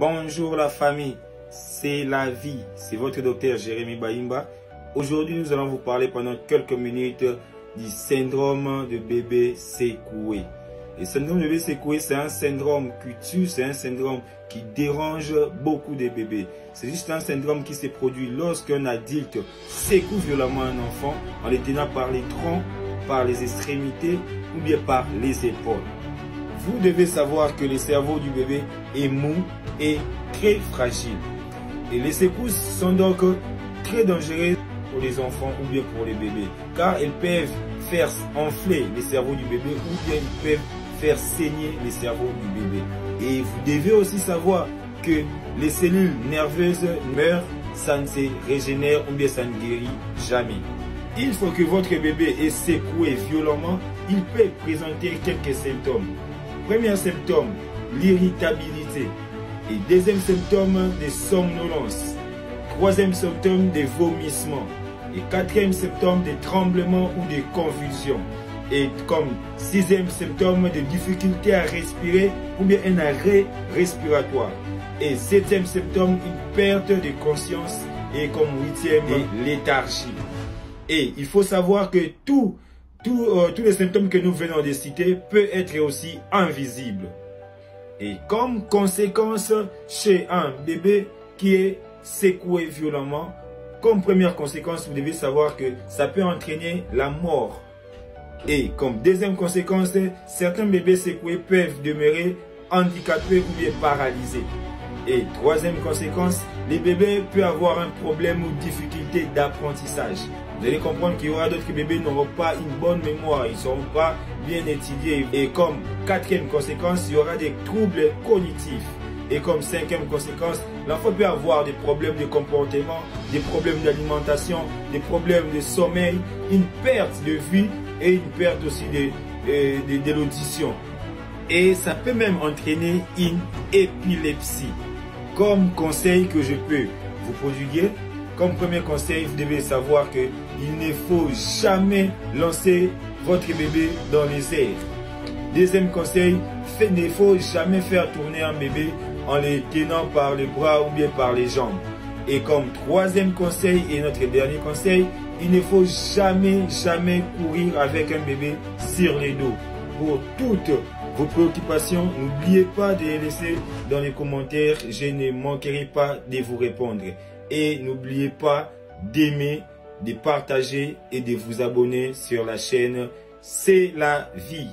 Bonjour la famille, c'est la vie, c'est votre docteur Jérémy Bahimba. Aujourd'hui, nous allons vous parler pendant quelques minutes du syndrome de bébé secoué. Le syndrome de bébé secoué, c'est un syndrome qui tue, c'est un syndrome qui dérange beaucoup de bébés. C'est juste un syndrome qui se produit lorsqu'un adulte secoue violemment un enfant en le tenant par les troncs, par les extrémités ou bien par les épaules. Vous devez savoir que le cerveau du bébé est mou et très fragile. Et les secousses sont donc très dangereuses pour les enfants ou bien pour les bébés, car elles peuvent faire enfler le cerveau du bébé ou bien ils peuvent faire saigner le cerveau du bébé. Et vous devez aussi savoir que les cellules nerveuses meurent, ça ne se régénère ou bien ça ne guérit jamais. Il faut que votre bébé est secoué violemment, il peut présenter quelques symptômes. Premier symptôme, l'irritabilité. Et deuxième symptôme, des somnolences. Troisième symptôme, des vomissements. Et quatrième symptôme, des tremblements ou des convulsions. Et comme sixième symptôme, des difficultés à respirer ou bien un arrêt respiratoire. Et septième symptôme, une perte de conscience. Et comme huitième, léthargie. Et il faut savoir que tous les symptômes que nous venons de citer peuvent être aussi invisibles. Et comme conséquence, chez un bébé qui est secoué violemment, comme première conséquence, vous devez savoir que ça peut entraîner la mort. Et comme deuxième conséquence, certains bébés secoués peuvent demeurer handicapés ou bien paralysés. Et troisième conséquence, les bébés peuvent avoir un problème ou difficulté d'apprentissage. Vous allez comprendre qu'il y aura d'autres bébés qui n'auront pas une bonne mémoire, ils ne seront pas bien étudiés. Et comme quatrième conséquence, il y aura des troubles cognitifs. Et comme cinquième conséquence, l'enfant peut avoir des problèmes de comportement, des problèmes d'alimentation, des problèmes de sommeil, une perte de vue et une perte aussi de l'audition. Et ça peut même entraîner une épilepsie. Comme conseil que je peux vous prodiguer, comme premier conseil, vous devez savoir qu'il ne faut jamais lancer votre bébé dans les airs. Deuxième conseil, il ne faut jamais faire tourner un bébé en le tenant par les bras ou bien par les jambes. Et comme troisième conseil et notre dernier conseil, il ne faut jamais courir avec un bébé sur les dos. Pour toutes vos préoccupations, n'oubliez pas de les laisser dans les commentaires, je ne manquerai pas de vous répondre. Et n'oubliez pas d'aimer, de partager et de vous abonner sur la chaîne C'est la vie.